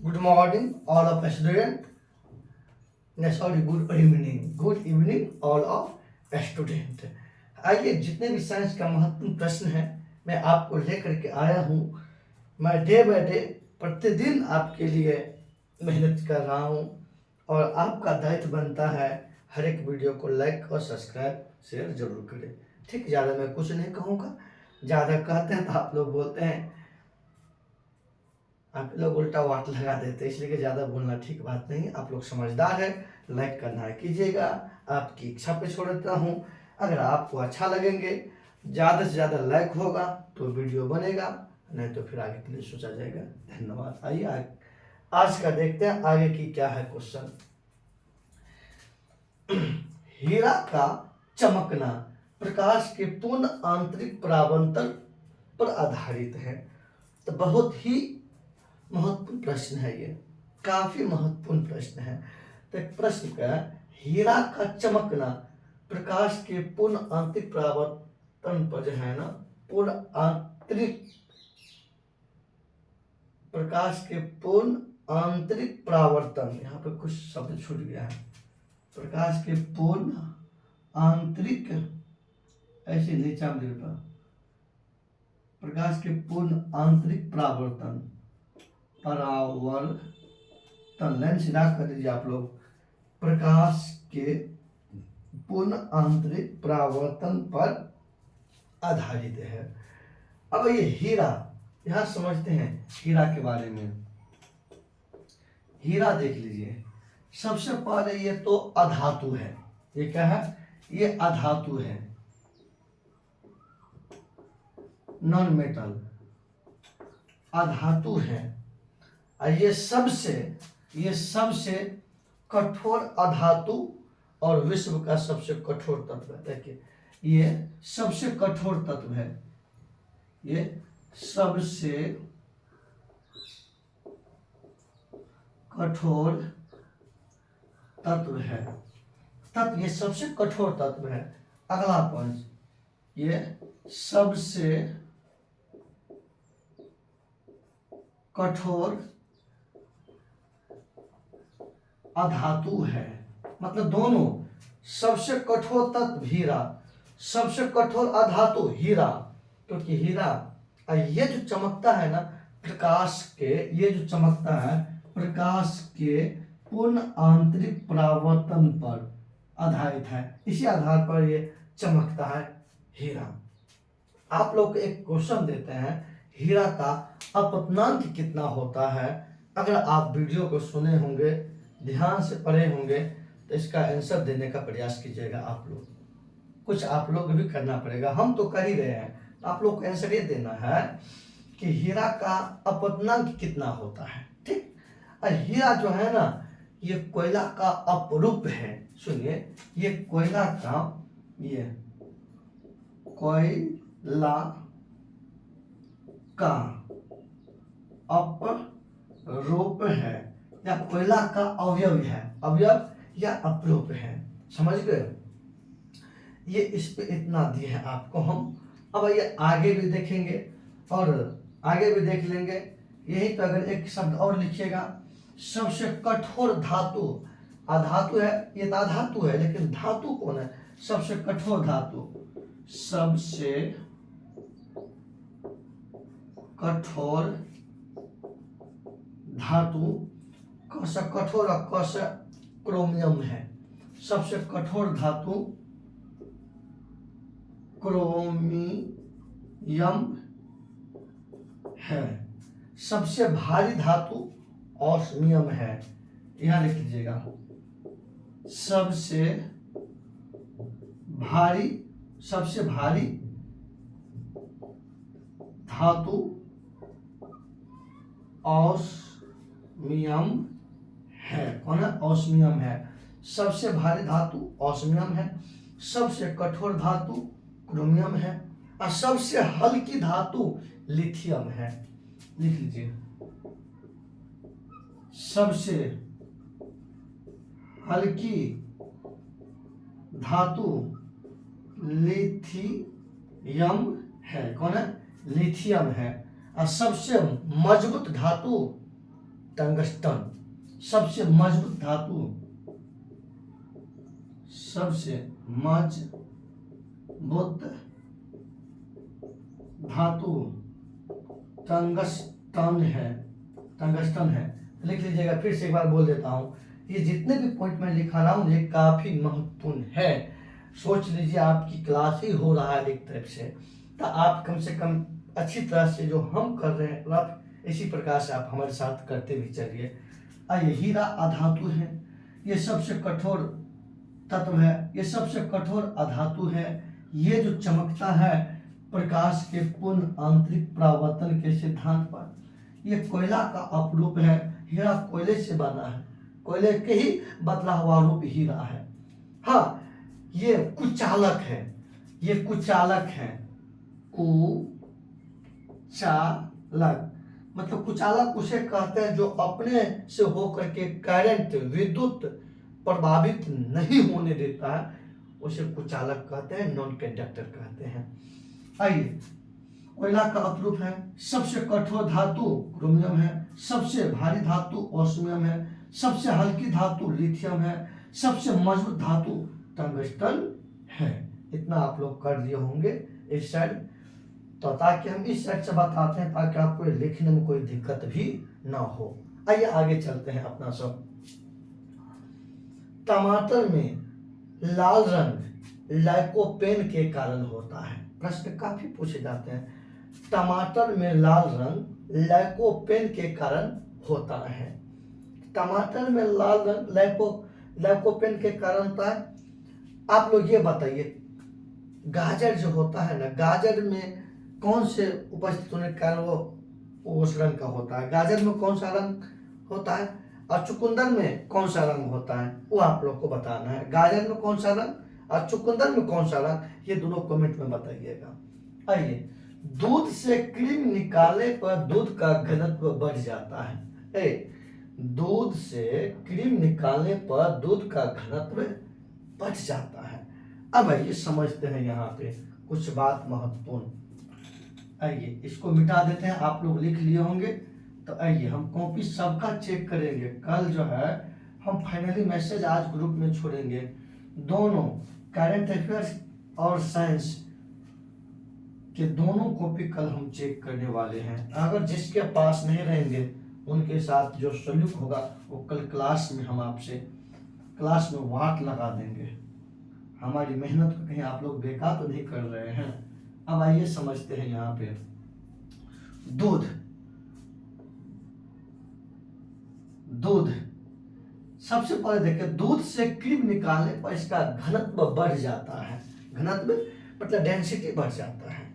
Good morning, all of student. No, sorry, good evening. Good evening, all of student. आइए, जितने भी science का महत्वपूर्ण प्रश्न है मैं आपको लेकर के आया हूँ। मैं डे बाय डे प्रतिदिन आपके लिए मेहनत कर रहा हूँ और आपका दायित्व बनता है हर एक वीडियो को लाइक और सब्सक्राइब शेयर जरूर करें। ठीक, ज़्यादा मैं कुछ नहीं कहूँगा। ज़्यादा कहते हैं तो आप लोग बोलते हैं, आप लोग उल्टा वाट लगा देते हैं, इसलिए कि ज़्यादा बोलना ठीक बात नहीं। आप लोग समझदार है, लाइक करना है कीजिएगा, आपकी इच्छा पे छोड़ देता हूँ। अगर आपको अच्छा लगेंगे, ज़्यादा से ज़्यादा लाइक होगा तो वीडियो बनेगा, नहीं तो फिर आगे के लिए सोचा जाएगा। धन्यवाद। आइए आज का देखते हैं आगे की क्या है क्वेश्चन। हीरा का चमकना प्रकाश के पूर्ण आंतरिक परावर्तन पर आधारित है। तो बहुत ही महत्वपूर्ण प्रश्न है, ये काफी महत्वपूर्ण प्रश्न है। तो एक प्रश्न का, हीरा का चमकना प्रकाश के पूर्ण आंतरिक परावर्तन पर जो है ना, पूर्ण आंतरिक प्रकाश के पूर्ण आंतरिक परावर्तन, यहाँ पे कुछ शब्द छूट गया है। प्रकाश के पूर्ण आंतरिक, ऐसे नीचा में लिखा, प्रकाश के पूर्ण आंतरिक परावर्तन, लाइन सीधा कर दीजिए आप लोग। प्रकाश के पूर्ण आंतरिक परावर्तन पर आधारित है। अब ये हीरा, यहां समझते हैं हीरा के बारे में। हीरा देख लीजिए, सबसे पहले ये तो अधातु है। ये क्या है? ये अधातु है, नॉन मेटल, अधातु है। ये सबसे कठोर अधातु और विश्व का सबसे कठोर तत्व है। देखिए, ये सबसे कठोर तत्व है, ये सबसे कठोर तत्व है। ये सबसे कठोर तत्व है। अगला पंच, ये सबसे कठोर अधातु है। मतलब दोनों, सबसे कठोर तत्व हीरा, सबसे कठोर अधातु हीरा। क्योंकि हीरा ये जो चमकता है ना प्रकाश के, ये जो चमकता है प्रकाश के पूर्ण आंतरिक परावर्तन पर आधारित है। इसी आधार पर ये चमकता है हीरा। आप लोग को एक क्वेश्चन देते हैं, हीरा का अपतनांक कितना होता है? अगर आप वीडियो को सुने होंगे, ध्यान से पढ़े होंगे, तो इसका आंसर देने का प्रयास कीजिएगा। आप लोग कुछ आप लोग भी करना पड़ेगा, हम तो कर ही रहे हैं। आप लोग को आंसर ये देना है कि हीरा का अपतनांक कितना होता है। ठीक, और हीरा जो है ना, ये कोयला का अपरूप है। सुनिए, ये कोयला का, ये कोयला का अपरूप है, या कोयला का अवयव है, अवयव या अपरूप है। समझ गए? ये इस पे इतना दिए हैं आपको हम। अब ये आगे भी देखेंगे और आगे भी देख लेंगे। यही तो अगर एक शब्द और लिखिएगा, सबसे कठोर धातु, अधातु है, ये तो अधातु है, लेकिन धातु कौन है? सबसे कठोर धातु, सबसे कठोर धातु, कौन सा कठोर और कौन सा क्रोमियम है। सबसे कठोर धातु क्रोमियम है। सबसे भारी धातु ऑस्मियम है। यहां लिख लीजिएगा, सबसे भारी धातु ऑस्मियम है। कौन है? ऑस्मियम है। सबसे भारी धातु ऑस्मियम है, सबसे कठोर धातु क्रोमियम है, और सबसे हल्की धातु लिथियम है। लिख लीजिए, सबसे हल्की धातु लिथियम है। कौन है? लिथियम है। और सबसे मजबूत धातु टंगस्टन। सबसे मजबूत धातु, सबसे मजबूत धातु टंगस्टन है, टंगस्टन है। लिख लीजिएगा, फिर से एक बार बोल देता हूँ, ये जितने भी पॉइंट मैं लिखा रहा हूँ ये काफी महत्वपूर्ण है। सोच लीजिए आपकी क्लास ही हो रहा है एक तरफ से, तो आप कम से कम अच्छी तरह से जो हम कर रहे हैं आप इसी प्रकार से आप हमारे साथ करते भी चलिए। आइए, हीरा अधातु है, ये सबसे कठोर तत्व है, ये सबसे कठोर अधातु है। ये जो चमकता है प्रकाश के पूर्ण आंतरिक परावर्तन के सिद्धांत पर। ये कोयला का अपरूप है, हीरा कोयले से बना है, कोयले के ही बदला हुआ रूप हीरा है। हाँ, ये कुचालक है, ये कुचालक है, कुचालक मतलब कुचालक उसे कहते हैं जो अपने से होकर के करंट विद्युत प्रभावित नहीं होने देता है, उसे कुचालक कहते हैं, नॉन कंडक्टर कहते हैं। आइए, कोयला का अपरूप है, सबसे कठोर धातु क्रोमियम है, सबसे भारी धातु ऑस्मियम है, सबसे हल्की धातु लिथियम है, सबसे मजबूत धातु टंगस्टन है। इतना आप लोग कर लिए होंगे इस साइड, तो ताकि हम इस साइड से बताते हैं ताकि आपको लिखने में कोई दिक्कत भी ना हो। आइए आगे चलते हैं अपना सब। टमाटर में लाल रंग लाइकोपेन के कारण होता है। प्रश्न काफी पूछे जाते हैं। टमाटर में लाल रंग लाइकोपेन के कारण होता है। टमाटर में लाल रंग लाइकोपेन के कारण होता है। आप लोग ये बताइए, गाजर जो होता है ना, गाजर में कौन से उपस्थित होने के कारण वो उस रंग का होता है? गाजर में कौन सा रंग होता है और चुकंदर में कौन सा रंग होता है, वो आप लोग को बताना है। गाजर में कौन सा रंग और चुकंदर में कौन सा रंग, ये दोनों कमेंट में बताइएगा। आइए, दूध से क्रीम निकालने पर दूध का घनत्व बढ़ जाता है। दूध से क्रीम निकालने पर दूध का घनत्व बढ़ जाता है। अब आइए समझते हैं यहाँ पे कुछ बात महत्वपूर्ण। आइए इसको मिटा देते हैं, आप लोग लिख लिए होंगे। तो आइए हम कॉपी सबका चेक करेंगे। कल जो है हम फाइनली मैसेज आज ग्रुप में छोड़ेंगे। दोनों करंट अफेयर्स और साइंस के दोनों कॉपी कल हम चेक करने वाले हैं। अगर जिसके पास नहीं रहेंगे उनके साथ जो सलूक होगा वो कल क्लास में हम आपसे क्लास में वाट लगा देंगे। हमारी मेहनत को कहीं आप लोग बेकार तो नहीं कर रहे हैं। अब आइए समझते हैं यहाँ पे दूध। दूध सबसे पहले देखिए, दूध से क्रीम निकालने पर इसका घनत्व बढ़ जाता है। घनत्व मतलब डेंसिटी बढ़ जाता है।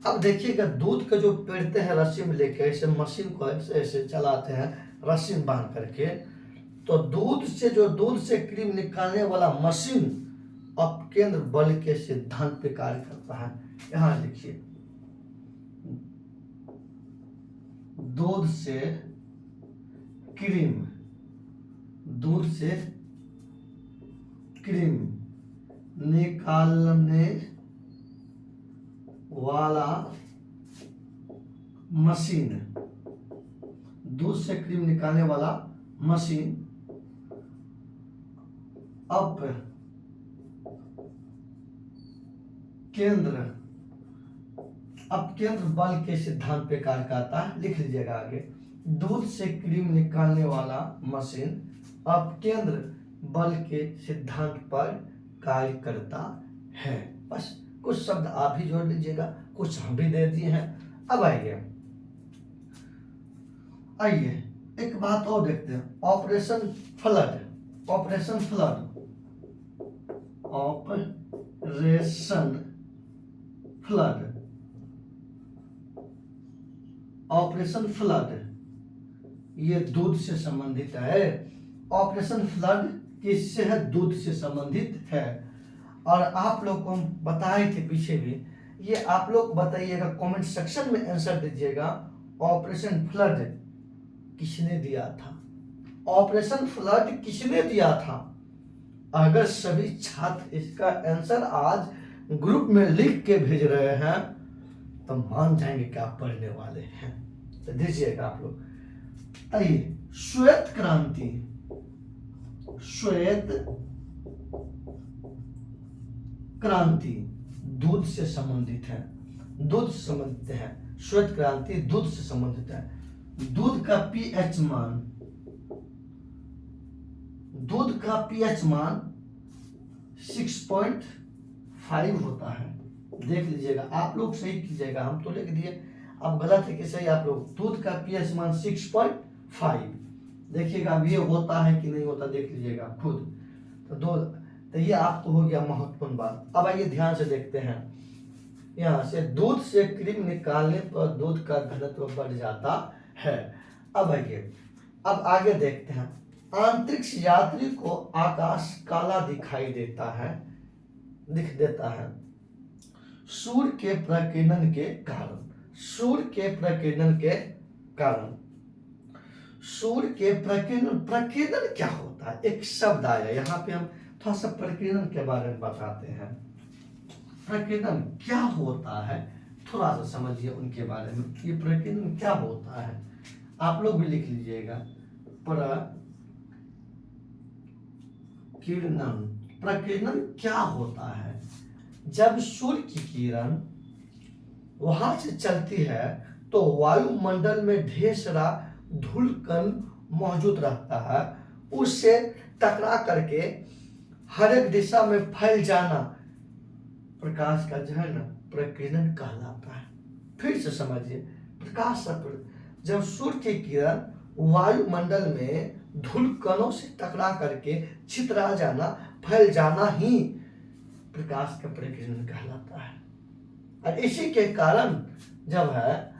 अब देखिएगा, दूध का जो पेड़ते हैं रस्सी में लेके, ऐसे मशीन को ऐसे ऐसे चलाते हैं रस्सी में बांध करके, तो दूध से क्रीम निकालने वाला मशीन अपकेंद्र बल के सिद्धांत पे कार्य करता है। यहां लिखिए, दूध से क्रीम निकालने वाला मशीन, दूध से क्रीम निकालने वाला मशीन अपकेंद्र बल के सिद्धांत पे कार्य करता है। लिख लीजिएगा आगे, दूध से क्रीम निकालने वाला मशीन अपकेंद्र बल के सिद्धांत पर कार्य करता है। बस कुछ शब्द आप भी जोड़ लीजिएगा, कुछ हम भी दे दिए हैं। अब आइए एक बात और देखते हैं, ऑपरेशन फ्लड। ऑपरेशन फ्लड ये दूध से संबंधित है। ऑपरेशन फ्लड किससे है? दूध से संबंधित है। और आप लोग को हम बताए थे पीछे भी, ये आप लोग बताइएगा, कमेंट सेक्शन में आंसर दीजिएगा। ऑपरेशन फ्लड किसने दिया था? ऑपरेशन फ्लड किसने दिया था? अगर सभी छात्र इसका आंसर आज ग्रुप में लिख के भेज रहे हैं तो मान जाएंगे कि आप पढ़ने वाले हैं। तो दीजिएगा आप लोग। आइए, श्वेत क्रांति, श्वेत क्रांति दूध से संबंधित है, दूध से संबंधित है। श्वेत क्रांति दूध से संबंधित है। दूध का पीएच मान, दूध का पीएच मान 6.5 होता है। देख लीजिएगा, आप लोग सही कीजिएगा, हम तो लिख दिए, अब गलत है कि सही आप लोग। दूध का पीएच मान 6.5, देखिएगा अब ये होता है कि नहीं होता, देख लीजिएगा खुद। तो ये आपको हो गया महत्वपूर्ण बात। अब आइए ध्यान से देखते हैं, यहाँ से दूध से क्रीम निकालने पर दूध का घनत्व बढ़ जाता है। अब आइए, अब आगे देखते हैं। अंतरिक्ष यात्री को आकाश काला दिखाई देता है, दिख देता है सूर्य के प्रकीर्णन के कारण। सूर्य के प्रकीर्णन के कारण, सूर्य के प्रकीर्णन, प्रकीर्णन क्या होता है? एक शब्द आया यहाँ पे, हम थोड़ा सा प्रकीर्णन के बारे में बताते हैं। प्रकीर्णन क्या होता है थोड़ा सा समझिए उनके बारे में, ये प्रकीर्णन क्या होता है, आप लोग भी लिख लीजिएगा। प्रकीर्णन, प्रकीर्णन क्या होता है? जब सूर्य की किरण वहां से चलती है तो वायुमंडल में ढेर सारा धूल कण मौजूद रहता है, उससे टकरा करके हर एक दिशा में फैल जाना प्रकाश का जो है ना प्रकीर्णन कहलाता है। फिर से समझिए, प्रकाश, जब सूर्य की किरण वायुमंडल में धूल कणों से टकरा करके छितरा जाना, फैल जाना ही प्रकाश का प्रकीर्णन कहलाता है। और इसी के कारण जब है,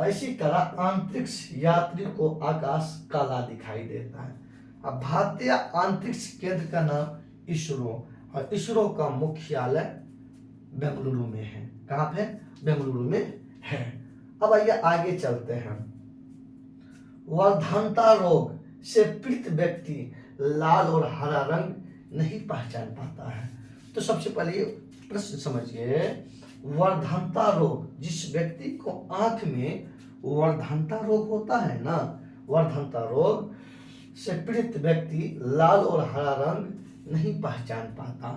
इसी तरह अंतरिक्ष यात्री को आकाश काला दिखाई देता है। अब भारतीय अंतरिक्ष केंद्र का नाम इसरो, और इसरो का मुख्यालय बेंगलुरु में है। कहाँ पे? बेंगलुरु में है। अब आइए आगे चलते हैं। वर्धनता रोग से पीड़ित व्यक्ति लाल और हरा रंग नहीं पहचान पाता है। तो सबसे पहले प्रश्न समझिए, वर्धनता रोग, जिस व्यक्ति को आंख में वर्धनता रोग होता है ना, वर्धनता रोग से पीड़ित व्यक्ति लाल और हरा रंग नहीं पहचान पाता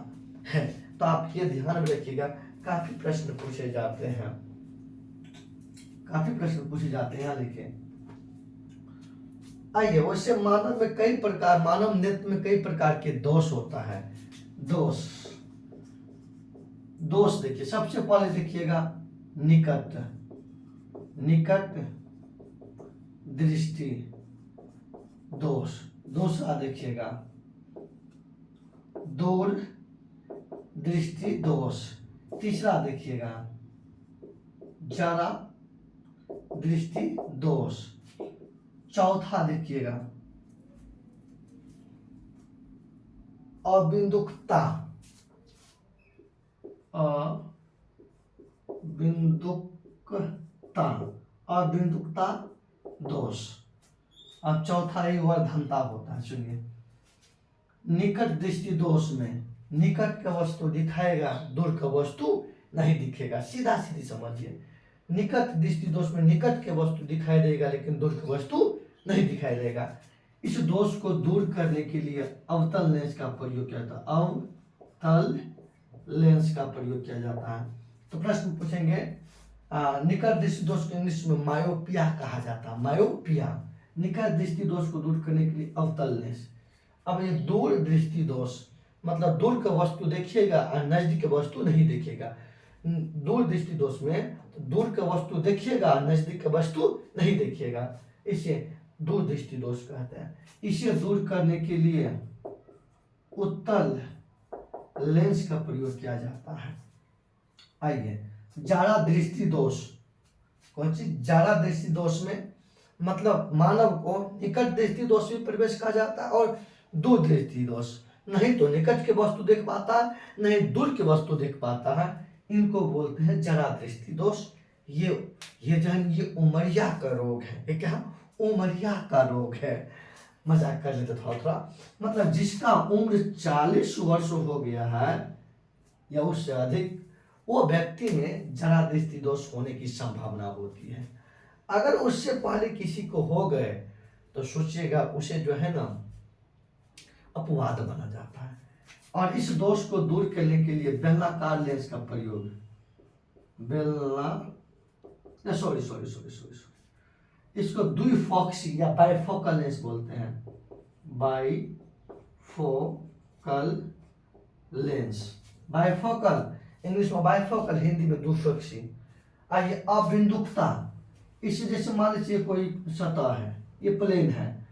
है। तो आप ये ध्यान में रखिएगा, काफी प्रश्न पूछे जाते हैं, काफी प्रश्न पूछे जाते हैं। यहाँ लिखे आइए, वैसे मानव में कई प्रकार, मानव नेत्र में कई प्रकार के दोष होता है। दोष, दोष देखिए, सबसे पहले देखिएगा निकट, निकट दृष्टि दोष। दूसरा देखिएगा दूर दृष्टि दोष। तीसरा देखिएगा जरा दृष्टि दोष। चौथा देखिएगा अबिंदुकता, अबिंदुकता, अबिंदुकता दोष। अब चौथा ही वर्धनता होता है। सुनिए, निकट दृष्टि दोष में निकट का वस्तु दिखाएगा, दूर का वस्तु नहीं दिखेगा। सीधा सीधी समझिए, निकट दृष्टि दोष में निकट के वस्तु दिखाई देगा लेकिन दूर की वस्तु नहीं दिखाई देगा। इस दोष को दूर करने के लिए अवतल लेंस का प्रयोग किया जाता है, अवतल लेंस का प्रयोग किया जाता है। तो प्रश्न पूछेंगे, निकट दृष्टि दोष को इंग्लिश में मायोपिया कहा जाता है। मायोपिया, निकट दृष्टि दोष को दूर करने के लिए अवतल लेंस। अब ये दूर दृष्टि दोष मतलब दूर का वस्तु देखिएगा और नजदीक का वस्तु नहीं देखेगा। दूर दृष्टि दोष में तो दूर का वस्तु देखिएगा, नजदीक का वस्तु नहीं देखिएगा, इसे दूर दृष्टि दोष कहते हैं। इसे दूर करने के लिए उत्तल लेंस का प्रयोग किया जाता है। आइए, जारा दृष्टि दोष, कौन सी? जारा दृष्टि दोष में मतलब मानव को निकट दृष्टि दोष भी प्रवेश कहा जाता है और दूर दृष्टि दोष। नहीं तो निकट के वस्तु देख पाता है, नहीं दूर के वस्तु देख पाता है, इनको बोलते हैं जरा दृष्टि दोष। ये जो है ये उमरिया का रोग है। ये क्या? उमरिया का रोग है। मजाक कर लेते थोड़ा थोड़ा, मतलब जिसका उम्र 40 वर्ष हो गया है या उससे अधिक, वो व्यक्ति में जरा दृष्टि दोष होने की संभावना होती है। अगर उससे पहले किसी को हो गए तो सोचिएगा उसे जो है ना अपवाद माना जाता है। और इस दोष को दूर करने के लिए बेलनाकार लेंस का प्रयोग, sorry sorry sorry sorry sorry इसको द्विफॉक्सी या बाइफोकल लेंस बोलते हैं, बाइफोकल लेंस। बाइफोकल इंग्लिश में बाइफोकल, हिंदी में द्विफॉक्सी। आइए अबिंदुकता, इसी जैसे मान लीजिए कोई सतह है, ये प्लेन है,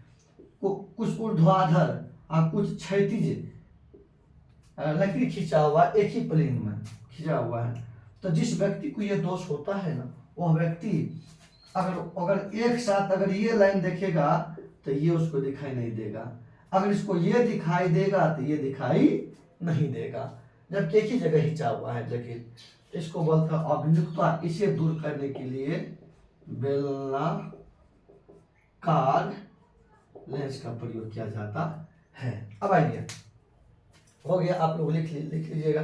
कुछ ऊर्ध्वाधर और कुछ क्षैतिज लकड़ी खींचा हुआ एक ही प्लेन में खींचा हुआ है। तो जिस व्यक्ति को ये दोष होता है ना, वह व्यक्ति अगर एक साथ अगर ये लाइन देखेगा तो ये उसको दिखाई नहीं देगा, अगर इसको ये दिखाई देगा तो ये दिखाई नहीं देगा, जबकि एक ही जगह खींचा हुआ है। लेकिन इसको बोलते हैं अभिमुखता। इसे दूर करने के लिए बेलनाकार लेंस का प्रयोग किया जाता है। अब आइए, हो गया, आप लोग लिख लीजिएगा।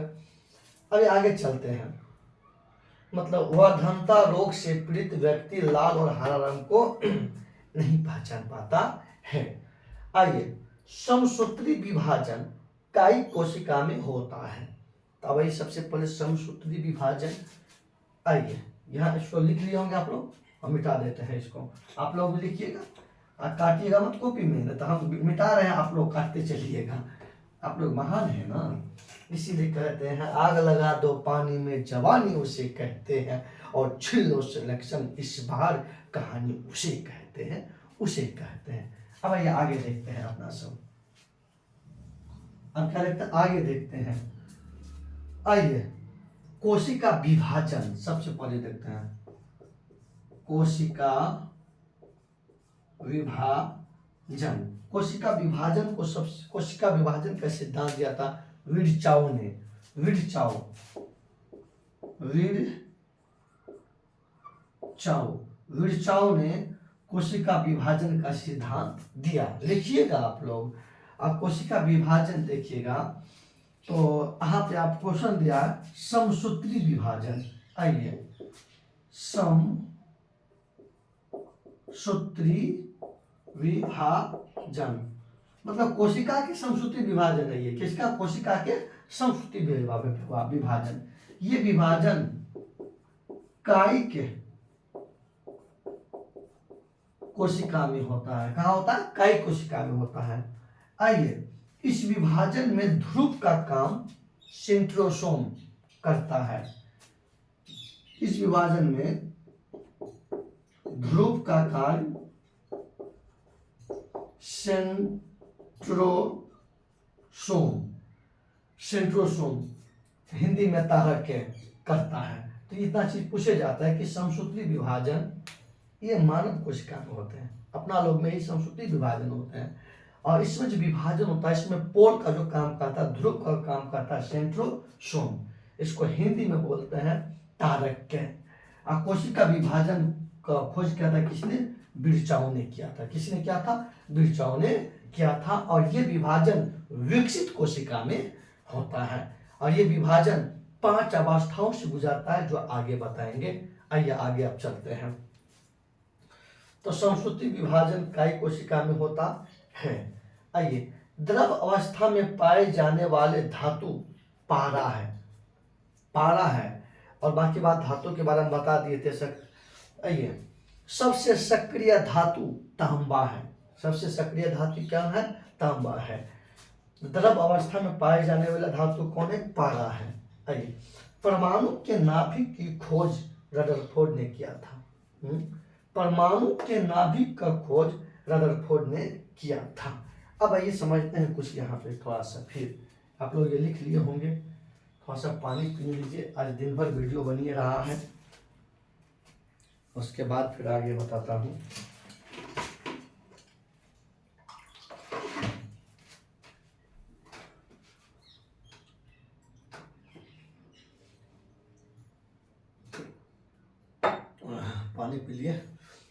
अभी आगे चलते हैं। मतलब वर्धनता रोग से पीड़ित व्यक्ति लाल और हरा रंग को नहीं पहचान पाता है। आइए, समसूत्री विभाजन काई कोशिका में होता है। तो वही सबसे पहले समसूत्री विभाजन, आइए यहाँ इसको लिख लिए होंगे आप लोग, हम मिटा देते हैं इसको, आप लोग भी लिखिएगा, काटिएगा मत कॉपी में, तो हम मिटा रहे हैं, आप लोग काटते चलिएगा, आप लोग महान है ना। इसीलिए कहते हैं आग लगा दो पानी में जवानी उसे कहते हैं, और छिल्लो सिलेक्शन इस बार कहानी उसे कहते हैं, उसे कहते हैं। अब आइए आगे देखते हैं अपना सब, अब क्या देखते हैं, आगे देखते हैं। आइए, कोशिका विभाजन सबसे पहले देखते हैं। कोशिका विभाजन, कोशिका विभाजन को कोशिका विभाजन का सिद्धांत दिया था विर्चाओ ने। विर्चाओ ने कोशिका विभाजन का सिद्धांत दिया। लिखिएगा आप लोग, आप कोशिका विभाजन देखिएगा तो यहाँ पे आप क्वेश्चन दिया समसूत्री विभाजन। आइए, समसूत्री विभाजन मतलब कोशिका के समसूत्री विभाजन है। ये किसका, कोशिका के समसूत्री विभाजन। ये विभाजन काई के कोशिका में होता है। कहाँ होता है, काई कोशिका में होता है। आइए, इस विभाजन में ध्रुव का काम सेंट्रोसोम करता है। इस विभाजन में ध्रुव का कार्य सेंट्रोसोम हिंदी में तारक करता है। तो इतना चीज पूछे जाता है कि समसूत्री विभाजन ये मानव कोशिका में होते हैं, अपना लोग में ही समसूत्री विभाजन होते हैं। और इसमें जो विभाजन होता है, इसमें पोल का जो काम करता है, ध्रुव का काम करता है सेंट्रोसोम। इसको हिंदी में बोलते हैं तारक। कोशिका विभाजन का खोज किया था किसने, विर्चाओ ने किया था। किसने किया था, विर्चाओ ने किया था। और ये विभाजन विकसित कोशिका में होता है, और ये विभाजन 5 अवस्थाओं से गुजरता है जो आगे बताएंगे। आइए आगे अब चलते हैं। तो समसूत्री विभाजन काई कोशिका में होता है। आइए, द्रव अवस्था में पाए जाने वाले धातु पारा है, और बाकी बात धातु के बारे में बता दिए थे सर। आइए, सबसे सक्रिय धातु तांबा है। सबसे सक्रिय धातु क्या है, तांबा है। द्रव अवस्था में पाए जाने वाला धातु कौन है, पारा है। आइए, परमाणु के नाभिक की खोज रदरफोर्ड ने किया था। परमाणु के नाभिक का खोज रदरफोर्ड ने किया था। अब आइए समझते हैं कुछ यहाँ पे थोड़ा सा, फिर आप लोग ये लिख लिए होंगे। थोड़ा सा पानी पी लीजिए, आज दिन भर वीडियो बनी रहा है, उसके बाद फिर आगे बताता हूँ। पानी पी लिए,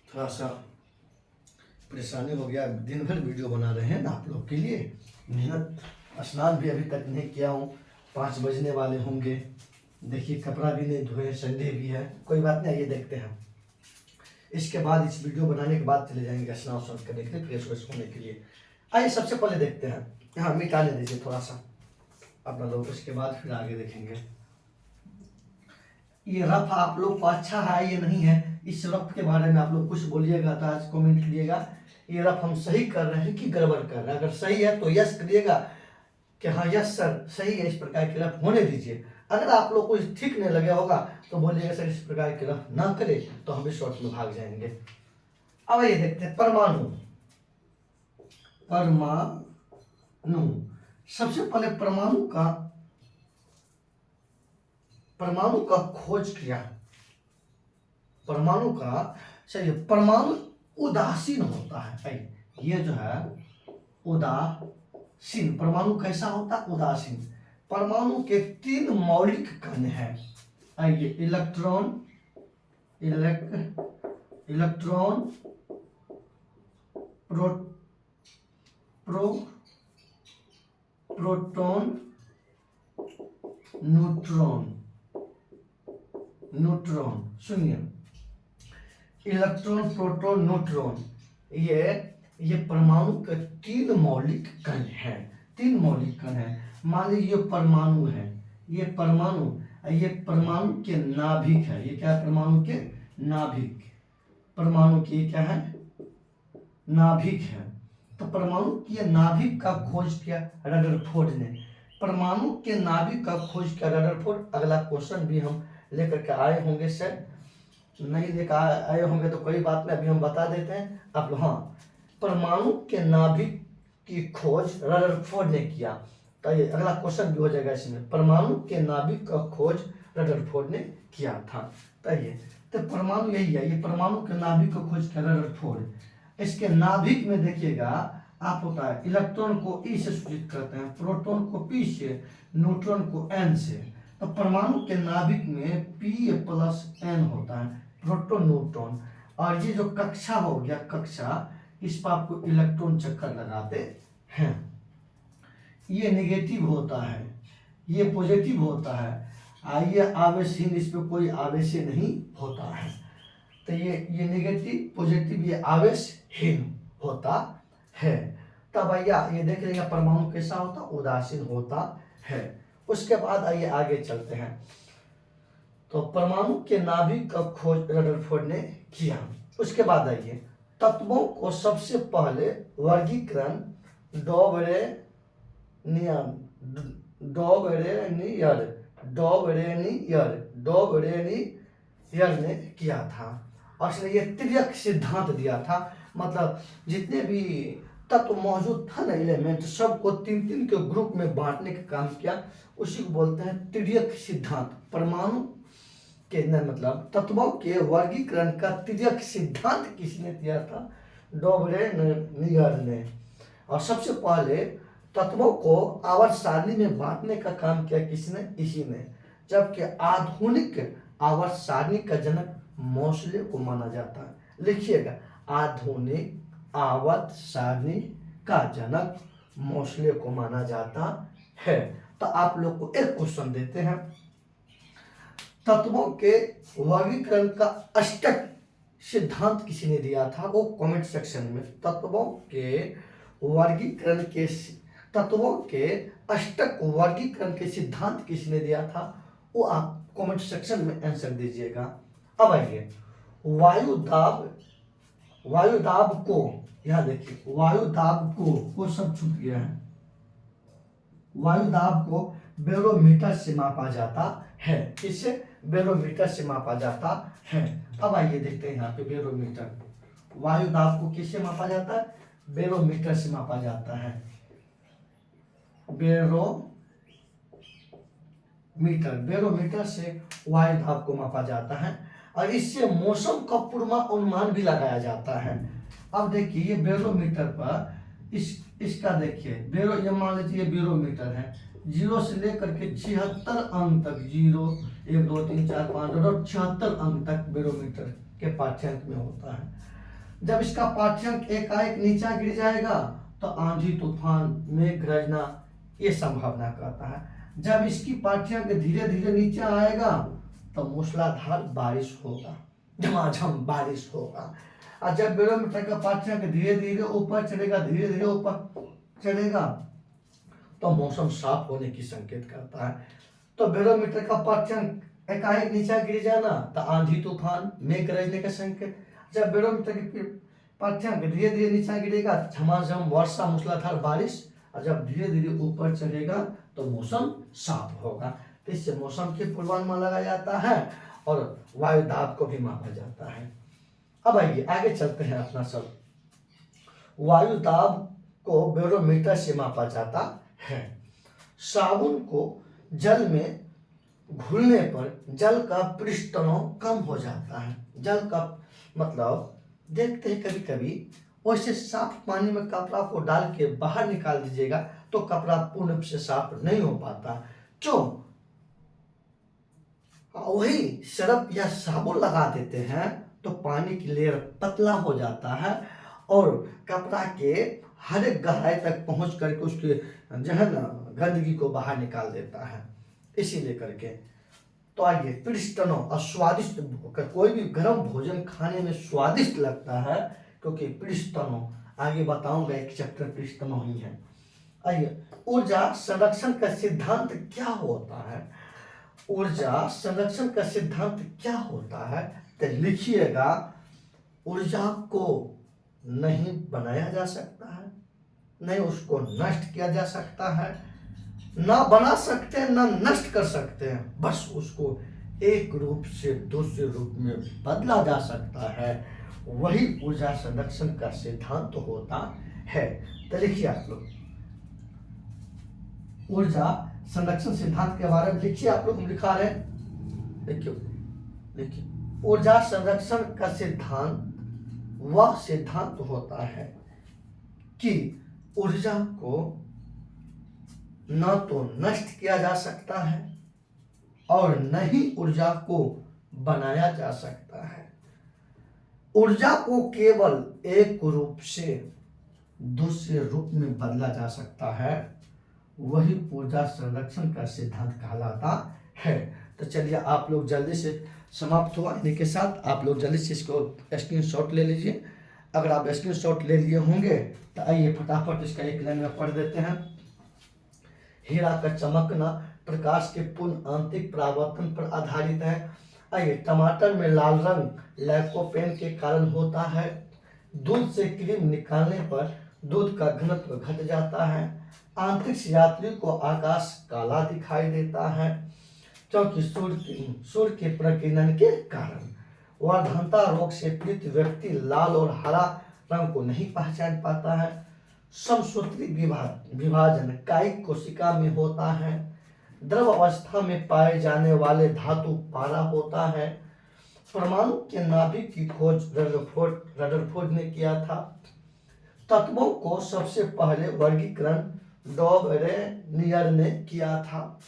थोड़ा सा परेशानी हो गया, दिन भर वीडियो बना रहे हैं ना आप लोग के लिए, मेहनत। स्नान भी अभी तक नहीं किया हूँ, 5 बजने वाले होंगे। देखिए कपड़ा भी नहीं धोए, संडे भी है, कोई बात नहीं। ये देखते हैं, इसके बाद इस वीडियो बनाने के बाद चले जाएंगे स्नान स्नान करने के लिए, फ्रेश व्रेश होने के लिए। आइए सबसे पहले देखते हैं, यहाँ मिटाने दीजिए थोड़ा सा अपना लोग, इसके बाद फिर आगे देखेंगे। ये रफ आप लोग को अच्छा है ये नहीं है, इस रफ के बारे में आप लोग कुछ बोलिएगा तो आज कमेंट करिएगा। ये रफ हम सही कर रहे हैं कि गड़बड़ कर रहे हैं, अगर सही है तो यस करिएगा कि हाँ यस सर सही है, इस प्रकार की रफ होने दीजिए। अगर आप लोग को ठीक नहीं लगे होगा तो बोलिएगा सर इस प्रकार की रफ ना करे, तो हम इस शॉर्ट में भाग जाएंगे। अब ये देखते हैं परमाणु। परमाणु, सबसे पहले परमाणु का खोज किया। परमाणु का सही, परमाणु उदासीन होता है। ये जो है उदासीन, परमाणु कैसा होता है? उदासीन। परमाणु के 3 मौलिक कण हैं। आइए, इलेक्ट्रॉन, प्रोटॉन, न्यूट्रॉन। सुनिए, इलेक्ट्रॉन, प्रोटॉन, न्यूट्रॉन, ये परमाणु के 3 मौलिक कण हैं। 3 मौलिक कण हैं। मान लीजिए ये परमाणु है, ये परमाणु के नाभिक है। ये क्या है? परमाणु के नाभिक। परमाणु की क्या है? नाभिक है। तो परमाणु के नाभिक का खोज किया रदरफोर्ड ने। परमाणु के नाभिक का खोज किया रदरफोर्ड। अगला क्वेश्चन भी हम लेकर के आए होंगे, सर नहीं लेकर आए होंगे तो कोई बात नहीं, अभी हम बता देते हैं आप लोग। हाँ, परमाणु के नाभिक की खोज रदरफोर्ड ने किया। तो ये अगला क्वेश्चन भी हो जाएगा इसमें, परमाणु के नाभिक का खोज रदरफोर्ड ने किया था। तो परमाणु यही है, ये परमाणु के नाभिक का खोज किया रदरफोर्ड। इसके नाभिक में देखिएगा आप होता है, इलेक्ट्रॉन को ई से सूचित करते हैं, प्रोटॉन को पी से, न्यूट्रॉन को एन से। तो परमाणु के नाभिक में P+N होता है, प्रोटॉन न्यूट्रॉन। और ये जो कक्षा हो गया, कक्षा, इस पर आपको इलेक्ट्रॉन चक्कर लगाते हैं। ये नेगेटिव होता है, ये पॉजिटिव होता है। ये आवेशहीन, इस पर कोई आवेश नहीं होता है। तो ये नेगेटिव, पॉजिटिव, ये आवेशहीन होता है। तब भैया ये देख लेंगे परमाणु कैसा होता? उदासीन होता है। उसके बाद आइए आगे चलते हैं। तो परमाणु के नाभिक का खोज रदरफोर्ड ने किया। उसके बाद आइए, तत्वों को सबसे पहले वर्गीकरण डॉबरेनियर ने किया था। और इसने ये त्रियक सिद्धांत दिया था, मतलब जितने भी तत्व मौजूद था ना, एलिमेंट, सबको 3-3 के ग्रुप में बांटने का काम किया। उसी को बोलते हैं त्रियक सिद्धांत। परमाणु के मतलब तत्वों के वर्गीकरण का त्रियक सिद्धांत किसने दिया था? डॉबरेनियर ने। और सबसे पहले तत्वों को आवर्त सारणी में बांटने का काम किया किसने? इसी ने। जबकि आधुनिक आवर्त सारणी का जनक मोसले को माना जाता है। लिखिएगा, आधुनिक आवर्त सारणी का जनक मोसले को माना जाता है। तो आप लोग को एक क्वेश्चन देते हैं, तत्वों के वर्गीकरण का अष्टक सिद्धांत किसी ने दिया था? वो कमेंट सेक्शन में तत्वों के अष्टक वर्गीकरण के सिद्धांत किसने दिया था? वो आप कमेंट सेक्शन में आंसर दीजिएगा। अब आइए, वायुदाब को, यहाँ देखिए, वायुदाब को सब छूट गया है। वायुदाब को बैरोमीटर से मापा जाता है। किससे? बैरोमीटर से मापा जाता है। अब आइए देखते हैं यहाँ पे बैरोमीटर। वायुदाब को किससे मापा जाता है? बैरोमीटर से मापा जाता है। बैरोमीटर से वायुदाब को मापा जाता है। और इससे मौसम का पूर्वानुमान भी लगाया जाता है। अब देखिए, ये बैरोमीटर पर इसका देखिए, ये मान लीजिए बैरोमीटर है, 0 से लेकर के 76 अंक तक, 0, 1, 2, 3, 4, 5 और 76 अंक तक बैरोमीटर के पाठ्यांक में होता है। जब इसका पाठ्यांक एकाएक नीचा गिर जाएगा तो आंधी तूफान, मेघ गर्जना, ये संभावना कहता है। जब इसकी पाठ्यांक धीरे धीरे नीचे आएगा तो मूसलाधार बारिश होगा। झमाझम बारिश होगा। और जब बैरोमीटर का पाठ्यांक धीरे धीरे ऊपर चढ़ेगा, धीरे धीरे ऊपर चढ़ेगा, तो मौसम साफ होने की संकेत करता है। तो बैरोमीटर का पाठ्यांक एकाएक नीचे गिर जाना तो आंधी तूफान मेघ गरजने का संकेत। जब बैरोमीटर के पाठ्यांक धीरे धीरे नीचे गिरेगा, झमाझम वर्षा मूसलाधार बारिश, और जब धीरे धीरे ऊपर चढ़ेगा तो मौसम साफ होगा। तो इससे मौसम के पूर्वानुमान लगाया जाता है और वायु दाब को भी मापा जाता है। अब आइए आगे चलते हैं अपना सब। वायु दाब को बैरोमीटर से मापा जाता है। साबुन को जल में घुलने पर जल का पृष्ठ तनाव कम हो जाता है। जल का मतलब देखते हैं कभी कभी वैसे साफ पानी में कपड़ा को डाल के बाहर निकाल दीजिएगा तो कपड़ा पूर्ण रूप से साफ नहीं हो पाता। क्यों? वही सरफ या साबुन लगा देते हैं तो पानी की लेयर पतला हो जाता है और कपड़ा के हर एक गहराई तक पहुंच करके उसके जो है ना गंदगी को बाहर निकाल देता है। इसीलिए करके तो आइए पृष्ठतनों और स्वादिष्ट, कोई भी गर्म भोजन खाने में स्वादिष्ट लगता है क्योंकि पृष्ठतनों, आगे बताऊंगा एक चैप्टर पृष्ठतनों ही है। आइए ऊर्जा संरक्षण का सिद्धांत क्या होता है? ऊर्जा संरक्षण का सिद्धांत क्या होता है तो लिखिएगा, ऊर्जा को नहीं बनाया जा सकता है, नहीं उसको नष्ट किया जा सकता है, ना बना सकते हैं ना नष्ट कर सकते हैं, बस उसको एक रूप से दूसरे रूप में बदला जा सकता है। वही ऊर्जा संरक्षण का सिद्धांत होता है। तो लिखिए आप लोग ऊर्जा संरक्षण सिद्धांत के बारे में लिखिए। आप लोग लिखा रहे देखिए ऊर्जा संरक्षण का सिद्धांत वह सिद्धांत होता है कि ऊर्जा को न तो नष्ट किया जा सकता है और न ही ऊर्जा को बनाया जा सकता है। ऊर्जा को केवल एक रूप से दूसरे रूप में बदला जा सकता है, वही ऊर्जा संरक्षण का सिद्धांत कहलाता है। तो चलिए आप लोग जल्दी से समाप्त हुआ इन्हीं के साथ, आप लोग जल्दी से इसको स्क्रीनशॉट ले लीजिए। अगर आप स्क्रीनशॉट ले लिए होंगे तो आइए फटाफट इसका एक लाइन में पढ़ देते हैं। हीरा का चमकना प्रकाश के पूर्ण आंतरिक परावर्तन पर आधारित है। आइए टमाटर में लाल रंग लाइकोपेन के कारण होता है। दूध से क्रीम निकालने पर दूध का घनत्व घट जाता है। अंतरिक्ष यात्री को आकाश काला दिखाई देता है क्योंकि सूर्य के प्रकीर्णन के कारण। वर्धनता रोग से पीड़ित व्यक्ति लाल और हरा रंग को नहीं पहचान पाता है। समसूत्री विभाजन कायिक कोशिका में होता है। द्रव अवस्था में पाए जाने वाले धातु पारा होता है। परमाणु के नाभिक की खोज रदरफोर्ड ने किया था। तत्वों को सबसे पहले वर्गीकरण डॉबरेनियर ने किया था।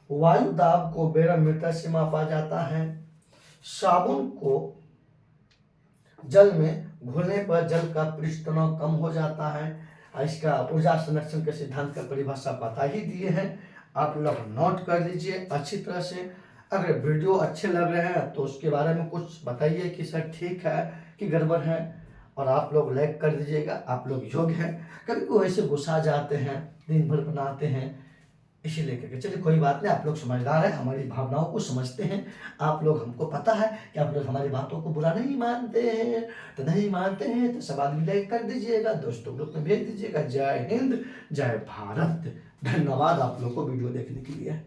वायु दाब को बैरोमीटर से मापा जाता है। साबुन को जल में घुलने पर जल का पृष्ठ तनाव कम हो जाता है। इसका ऊर्जा संरक्षण के सिद्धांत का परिभाषा बता ही दिए हैं, आप लोग नोट कर लीजिए अच्छी तरह से। अगर वीडियो अच्छे लग रहे हैं तो उसके बारे में कुछ बताइए कि सर ठीक है कि गड़बड़ है, और आप लोग लाइक कर दीजिएगा। आप लोग योग्य हैं, कभी कोई ऐसे गुस्सा जाते हैं, दिन भर बनाते हैं, इसीलिए करके चलिए कोई बात नहीं, आप लोग समझदार हैं, हमारी भावनाओं को समझते हैं। आप लोग, हमको पता है कि आप लोग हमारी बातों को बुरा नहीं मानते हैं, तो नहीं मानते हैं तो सब आदमी लाइक कर दीजिएगा, दोस्तों लोग में भेज दीजिएगा। जय हिंद, जय भारत। धन्यवाद आप लोग को वीडियो देखने के लिए।